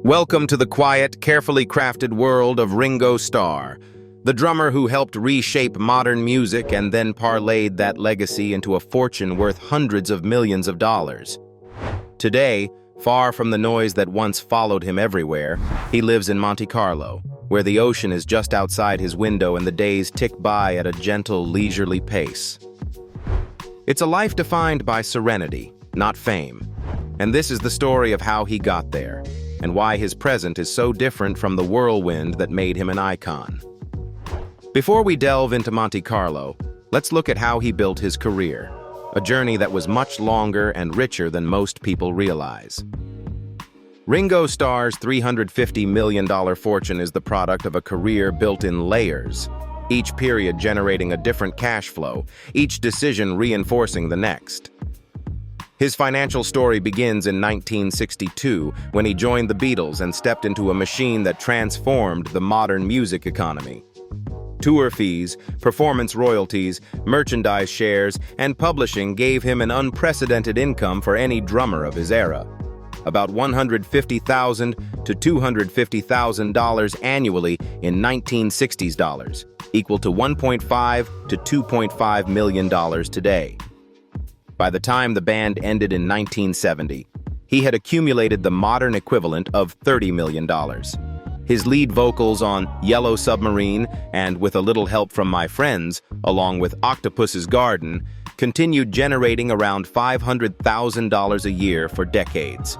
Welcome to the quiet, carefully crafted world of Ringo Starr, the drummer who helped reshape modern music and then parlayed that legacy into a fortune worth hundreds of millions of dollars. Today, far from the noise that once followed him everywhere, he lives in Monte Carlo, where the ocean is just outside his window and the days tick by at a gentle, leisurely pace. It's a life defined by serenity, not fame. And this is the story of how he got there, and why his present is so different from the whirlwind that made him an icon. Before we delve into Monte Carlo, let's look at how he built his career, a journey that was much longer and richer than most people realize. Ringo Starr's $350 million fortune is the product of a career built in layers, each period generating a different cash flow, each decision reinforcing the next. His financial story begins in 1962 when he joined the Beatles and stepped into a machine that transformed the modern music economy. Tour fees, performance royalties, merchandise shares, and publishing gave him an unprecedented income for any drummer of his era. About $150,000 to $250,000 annually in 1960s dollars, equal to $1.5 to $2.5 million today. By the time the band ended in 1970, he had accumulated the modern equivalent of $30 million. His lead vocals on Yellow Submarine and With a Little Help from My Friends, along with Octopus's Garden, continued generating around $500,000 a year for decades.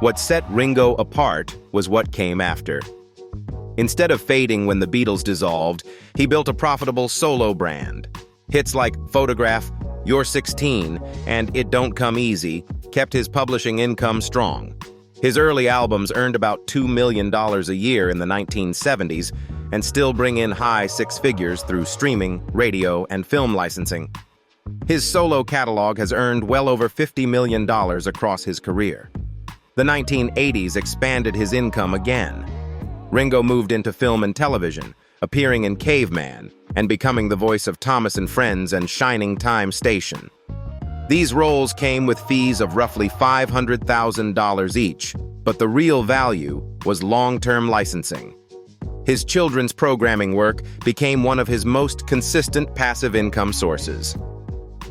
What set Ringo apart was what came after. Instead of fading when the Beatles dissolved, he built a profitable solo brand. Hits like Photograph, You're 16, and It Don't Come Easy kept his publishing income strong. His early albums earned about $2 million a year in the 1970s and still bring in high six figures through streaming, radio, and film licensing. His solo catalog has earned well over $50 million across his career. The 1980s expanded his income again. Ringo moved into film and television, appearing in Caveman and becoming the voice of Thomas and Friends and Shining Time Station. These roles came with fees of roughly $500,000 each, but the real value was long-term licensing. His children's programming work became one of his most consistent passive income sources.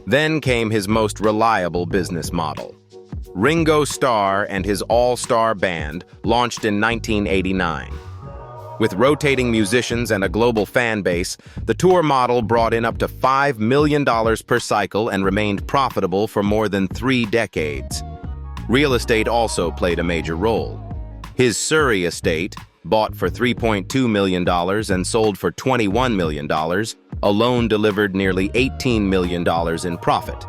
Then came his most reliable business model. Ringo Starr and his all-star band launched in 1989. With rotating musicians and a global fan base, the tour model brought in up to $5 million per cycle and remained profitable for more than 3 decades. Real estate also played a major role. His Surrey estate, bought for $3.2 million and sold for $21 million, alone delivered nearly $18 million in profit.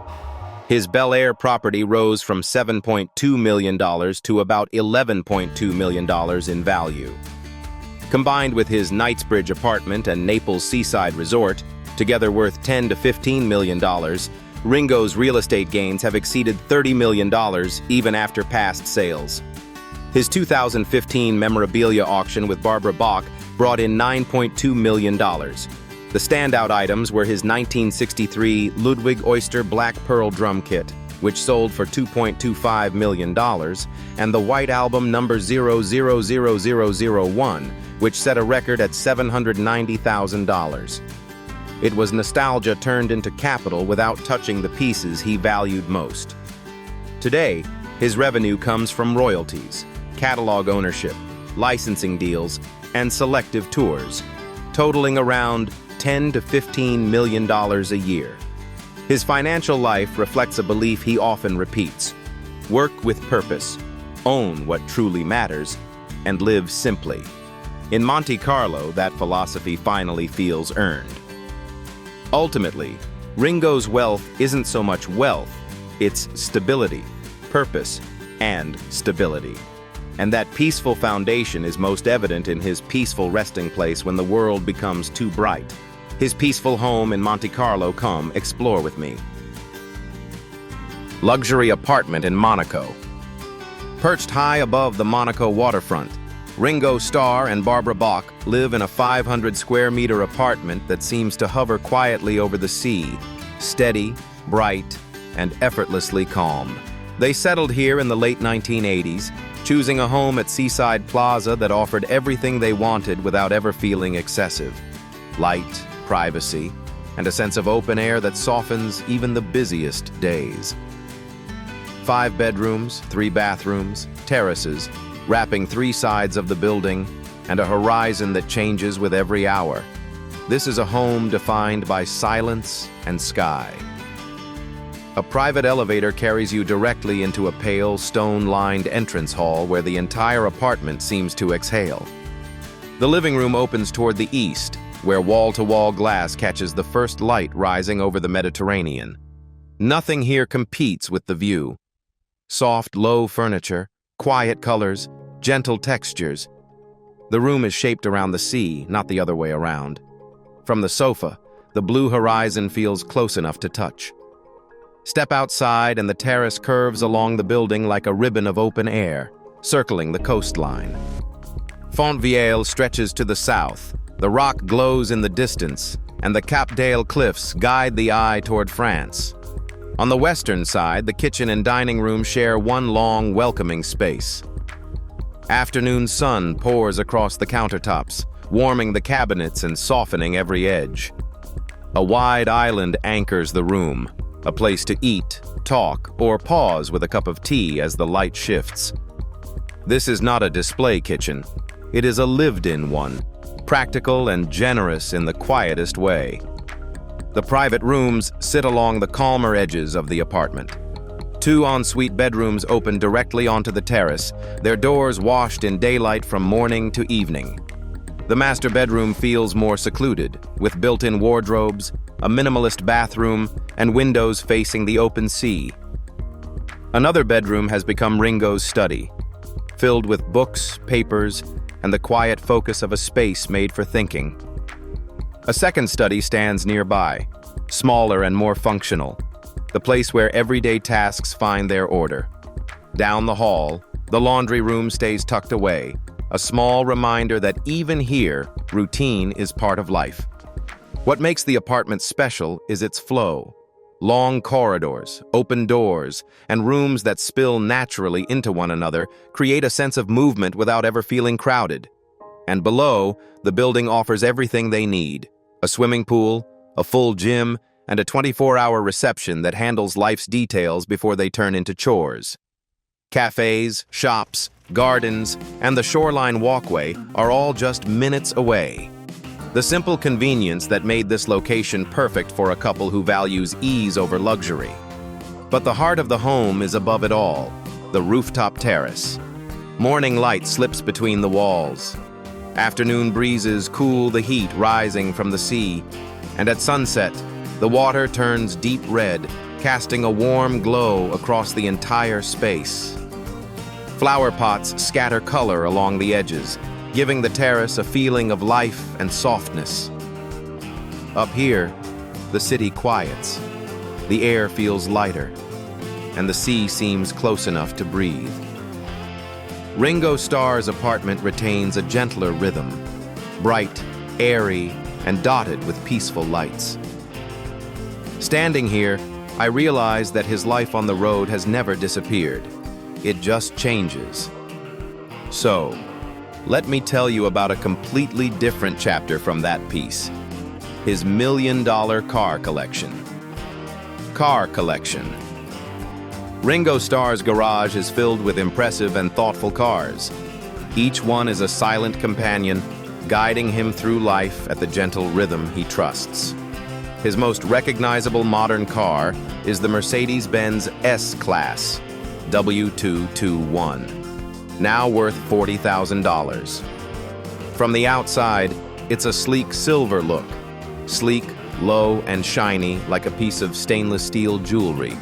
His Bel Air property rose from $7.2 million to about $11.2 million in value. Combined with his Knightsbridge apartment and Naples seaside resort, together worth $10 to $15 million, Ringo's real estate gains have exceeded $30 million even after past sales. His 2015 memorabilia auction with Barbara Bach brought in $9.2 million. The standout items were his 1963 Ludwig Oyster Black Pearl drum kit, which sold for $2.25 million, and the White Album number 000001, which set a record at $790,000. It was nostalgia turned into capital without touching the pieces he valued most. Today, his revenue comes from royalties, catalog ownership, licensing deals, and selective tours, totaling around $10 to $15 million a year. His financial life reflects a belief he often repeats: work with purpose, own what truly matters, and live simply. In Monte Carlo, that philosophy finally feels earned. Ultimately, Ringo's wealth isn't so much wealth, it's stability, purpose, and stability. And that peaceful foundation is most evident in his peaceful resting place when the world becomes too bright. His peaceful home in Monte Carlo. Come explore with me. Luxury apartment in Monaco. Perched high above the Monaco waterfront, Ringo Starr and Barbara Bach live in a 500-square-meter apartment that seems to hover quietly over the sea, steady, bright, and effortlessly calm. They settled here in the late 1980s, choosing a home at Seaside Plaza that offered everything they wanted without ever feeling excessive. Light, privacy, and a sense of open air that softens even the busiest days. 5 bedrooms, 3 bathrooms, terraces, wrapping 3 sides of the building, and a horizon that changes with every hour. This is a home defined by silence and sky. A private elevator carries you directly into a pale, stone-lined entrance hall where the entire apartment seems to exhale. The living room opens toward the east, where wall-to-wall glass catches the first light rising over the Mediterranean. Nothing here competes with the view. Soft, low furniture, quiet colors, gentle textures. The room is shaped around the sea, not the other way around. From the sofa, the blue horizon feels close enough to touch. Step outside and the terrace curves along the building like a ribbon of open air, circling the coastline. Fontvieille stretches to the south, the rock glows in the distance, and the Cap d'Ale cliffs guide the eye toward France. On the western side, the kitchen and dining room share one long, welcoming space. Afternoon sun pours across the countertops, warming the cabinets and softening every edge. A wide island anchors the room, a place to eat, talk, or pause with a cup of tea as the light shifts. This is not a display kitchen. It is a lived-in one, practical and generous in the quietest way. The private rooms sit along the calmer edges of the apartment. 2 ensuite bedrooms open directly onto the terrace, their doors washed in daylight from morning to evening. The master bedroom feels more secluded, with built-in wardrobes, a minimalist bathroom, and windows facing the open sea. Another bedroom has become Ringo's study, filled with books, papers, and the quiet focus of a space made for thinking. A second study stands nearby, smaller and more functional, the place where everyday tasks find their order. Down the hall, the laundry room stays tucked away, a small reminder that even here, routine is part of life. What makes the apartment special is its flow. Long corridors, open doors, and rooms that spill naturally into one another create a sense of movement without ever feeling crowded. And below, the building offers everything they need: a swimming pool, a full gym, and a 24-hour reception that handles life's details before they turn into chores. Cafes, shops, gardens, and the shoreline walkway are all just minutes away. The simple convenience that made this location perfect for a couple who values ease over luxury. But the heart of the home is above it all, the rooftop terrace. Morning light slips between the walls. Afternoon breezes cool the heat rising from the sea, and at sunset, the water turns deep red, casting a warm glow across the entire space. Flower pots scatter color along the edges, giving the terrace a feeling of life and softness. Up here, the city quiets. The air feels lighter, and the sea seems close enough to breathe. Ringo Starr's apartment retains a gentler rhythm, bright, airy, and dotted with peaceful lights. Standing here, I realize that his life on the road has never disappeared. It just changes. So, let me tell you about a completely different chapter from that piece. His million-dollar car collection. Car collection. Ringo Starr's garage is filled with impressive and thoughtful cars. Each one is a silent companion, guiding him through life at the gentle rhythm he trusts. His most recognizable modern car is the Mercedes-Benz S-Class W221. Now worth $40,000. From the outside, it's a sleek silver look, sleek, low, and shiny like a piece of stainless steel jewelry.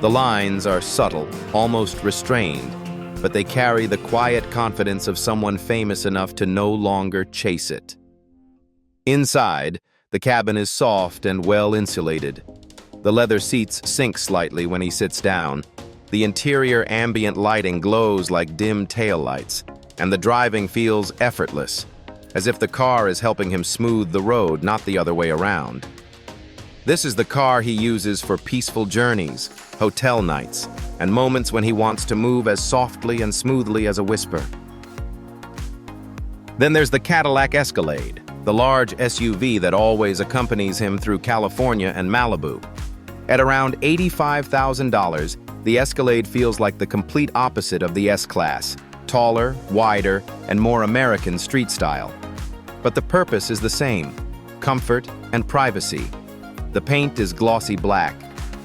The lines are subtle, almost restrained, but they carry the quiet confidence of someone famous enough to no longer chase it. Inside, the cabin is soft and well insulated. The leather seats sink slightly when he sits down. The interior ambient lighting glows like dim taillights, and the driving feels effortless, as if the car is helping him smooth the road, not the other way around. This is the car he uses for peaceful journeys, hotel nights, and moments when he wants to move as softly and smoothly as a whisper. Then there's the Cadillac Escalade, the large SUV that always accompanies him through California and Malibu. At around $85,000, the Escalade feels like the complete opposite of the S-Class, taller, wider, and more American street style. But the purpose is the same: comfort and privacy. The paint is glossy black.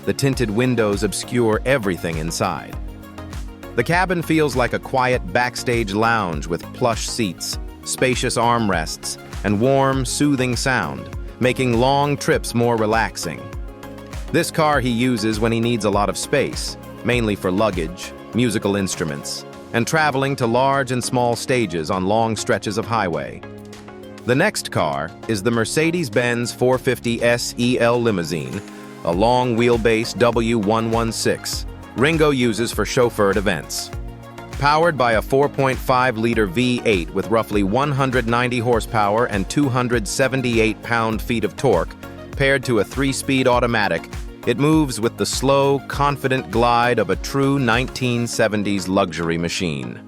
The tinted windows obscure everything inside. The cabin feels like a quiet backstage lounge with plush seats, spacious armrests, and warm, soothing sound, making long trips more relaxing. This car he uses when he needs a lot of space, mainly for luggage, musical instruments, and traveling to large and small stages on long stretches of highway. The next car is the Mercedes-Benz 450 SEL limousine, a long-wheelbase W116 Ringo uses for chauffeured events. Powered by a 4.5-liter V8 with roughly 190 horsepower and 278 pound-feet of torque, paired to a 3-speed automatic, it moves with the slow, confident glide of a true 1970s luxury machine.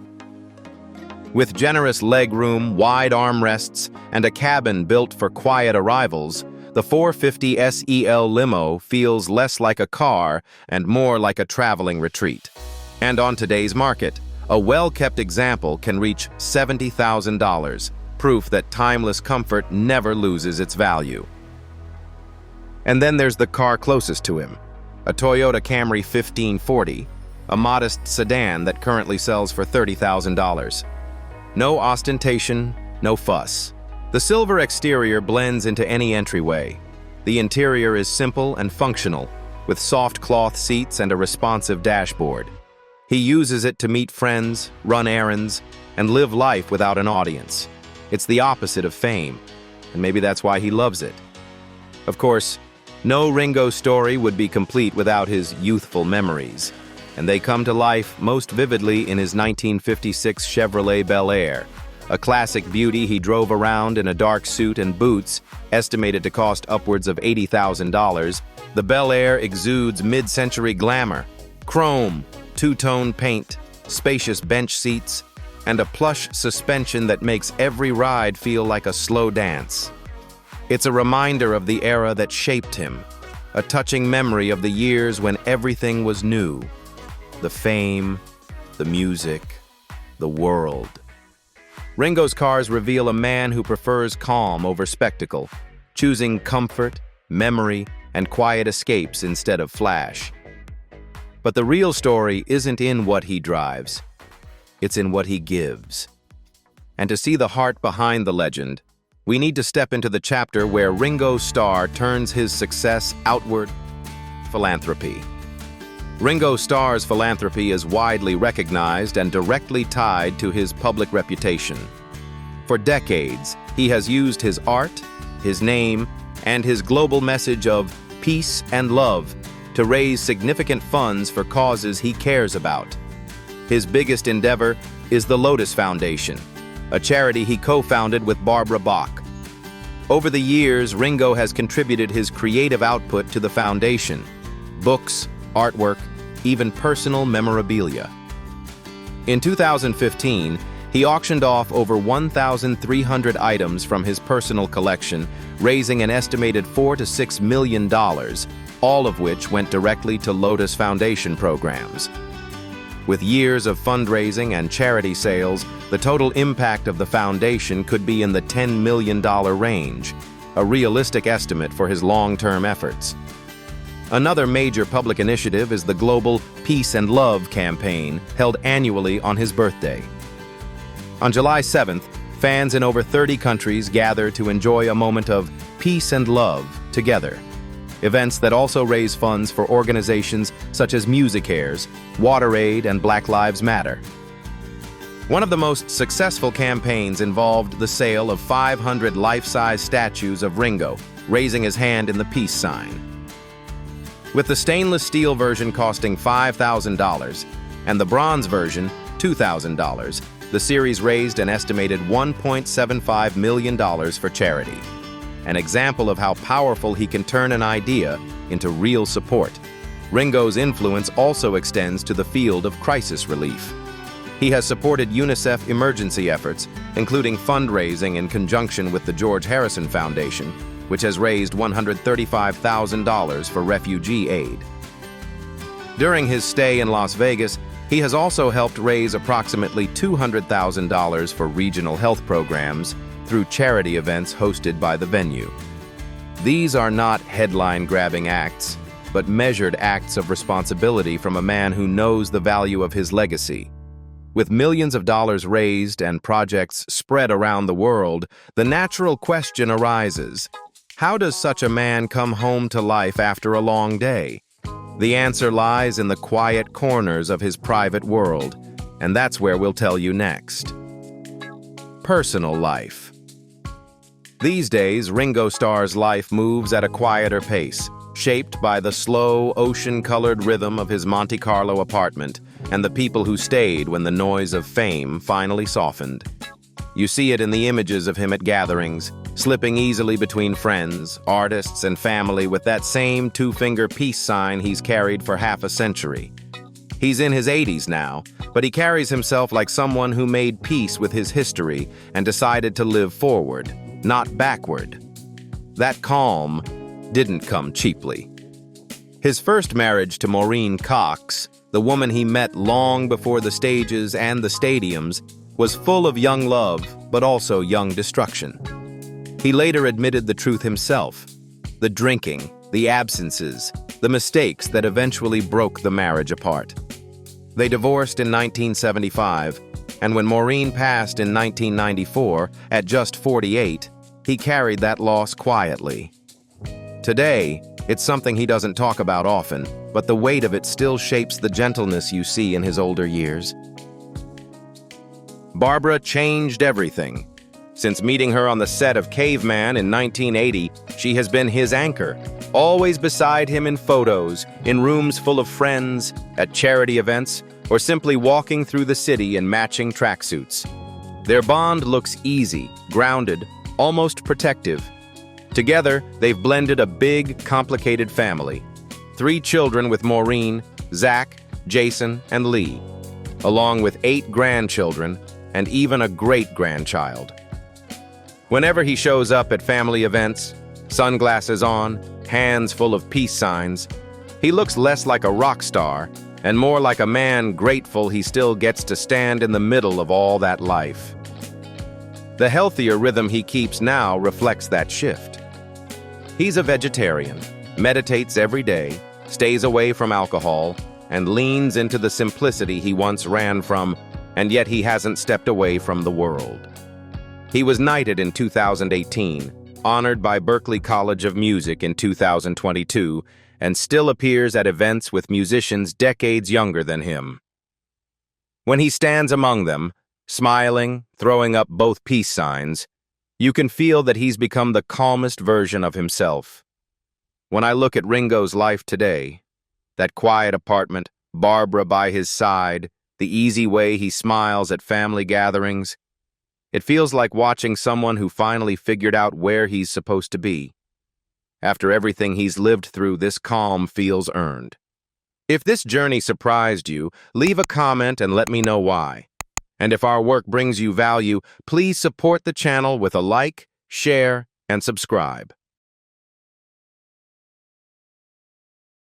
With generous legroom, wide armrests, and a cabin built for quiet arrivals, the 450 SEL limo feels less like a car and more like a traveling retreat. And on today's market, a well-kept example can reach $70,000, proof that timeless comfort never loses its value. And then there's the car closest to him, a Toyota Camry 1540, a modest sedan that currently sells for $30,000. No ostentation, no fuss. The silver exterior blends into any entryway. The interior is simple and functional, with soft cloth seats and a responsive dashboard. He uses it to meet friends, run errands, and live life without an audience. It's the opposite of fame, and maybe that's why he loves it. Of course, no Ringo story would be complete without his youthful memories, and they come to life most vividly in his 1956 Chevrolet Bel Air, a classic beauty he drove around in a dark suit and boots, estimated to cost upwards of $80,000. The Bel Air exudes mid-century glamour, chrome, two-tone paint, spacious bench seats, and a plush suspension that makes every ride feel like a slow dance. It's a reminder of the era that shaped him, a touching memory of the years when everything was new. The fame, the music, the world. Ringo's cars reveal a man who prefers calm over spectacle, choosing comfort, memory, and quiet escapes instead of flash. But the real story isn't in what he drives, it's in what he gives. And to see the heart behind the legend, we need to step into the chapter where Ringo Starr turns his success outward. Philanthropy. Ringo Starr's philanthropy is widely recognized and directly tied to his public reputation. For decades, he has used his art, his name, and his global message of peace and love to raise significant funds for causes he cares about. His biggest endeavor is the Lotus Foundation, a charity he co-founded with Barbara Bach. Over the years, Ringo has contributed his creative output to the foundation: books, artwork, even personal memorabilia. In 2015, he auctioned off over 1,300 items from his personal collection, raising an estimated $4 to $6 million, all of which went directly to Lotus Foundation programs. With years of fundraising and charity sales, the total impact of the foundation could be in the $10 million range, a realistic estimate for his long-term efforts. Another major public initiative is the global Peace and Love campaign, held annually on his birthday. On July 7th, fans in over 30 countries gather to enjoy a moment of peace and love together. Events that also raise funds for organizations such as MusiCares, WaterAid, and Black Lives Matter. One of the most successful campaigns involved the sale of 500 life-size statues of Ringo, raising his hand in the peace sign. With the stainless steel version costing $5,000 and the bronze version $2,000, the series raised an estimated $1.75 million for charity. An example of how powerful he can turn an idea into real support. Ringo's influence also extends to the field of crisis relief. He has supported UNICEF emergency efforts, including fundraising in conjunction with the George Harrison Foundation, which has raised $135,000 for refugee aid. During his stay in Las Vegas, he has also helped raise approximately $200,000 for regional health programs through charity events hosted by the venue. These are not headline-grabbing acts, but measured acts of responsibility from a man who knows the value of his legacy. With millions of dollars raised and projects spread around the world, the natural question arises: how does such a man come home to life after a long day? The answer lies in the quiet corners of his private world, and that's where we'll tell you next. Personal life. These days, Ringo Starr's life moves at a quieter pace, shaped by the slow, ocean-colored rhythm of his Monte Carlo apartment and the people who stayed when the noise of fame finally softened. You see it in the images of him at gatherings, slipping easily between friends, artists, and family with that same two-finger peace sign he's carried for half a century. He's in his 80s now, but he carries himself like someone who made peace with his history and decided to live forward, not backward. That calm didn't come cheaply. His first marriage to Maureen Cox, the woman he met long before the stages and the stadiums, was full of young love, but also young destruction. He later admitted the truth himself: the drinking, the absences, the mistakes that eventually broke the marriage apart. They divorced in 1975, and when Maureen passed in 1994, at just 48, he carried that loss quietly. Today, it's something he doesn't talk about often, but the weight of it still shapes the gentleness you see in his older years. Barbara changed everything. Since meeting her on the set of Caveman in 1980, she has been his anchor, always beside him in photos, in rooms full of friends, at charity events, or simply walking through the city in matching tracksuits. Their bond looks easy, grounded, almost protective. Together, they've blended a big, complicated family. 3 children with Maureen, Zach, Jason, and Lee, along with 8 grandchildren, and even a great-grandchild. Whenever he shows up at family events, sunglasses on, hands full of peace signs, he looks less like a rock star and more like a man grateful he still gets to stand in the middle of all that life. The healthier rhythm he keeps now reflects that shift. He's a vegetarian, meditates every day, stays away from alcohol, and leans into the simplicity he once ran from, and yet he hasn't stepped away from the world. He was knighted in 2018, honored by Berklee College of Music in 2022, and still appears at events with musicians decades younger than him. When he stands among them, smiling, throwing up both peace signs, you can feel that he's become the calmest version of himself. When I look at Ringo's life today, that quiet apartment, Barbara by his side, the easy way he smiles at family gatherings, it feels like watching someone who finally figured out where he's supposed to be. After everything he's lived through, this calm feels earned. If this journey surprised you, leave a comment and let me know why. And if our work brings you value, please support the channel with a like, share, and subscribe.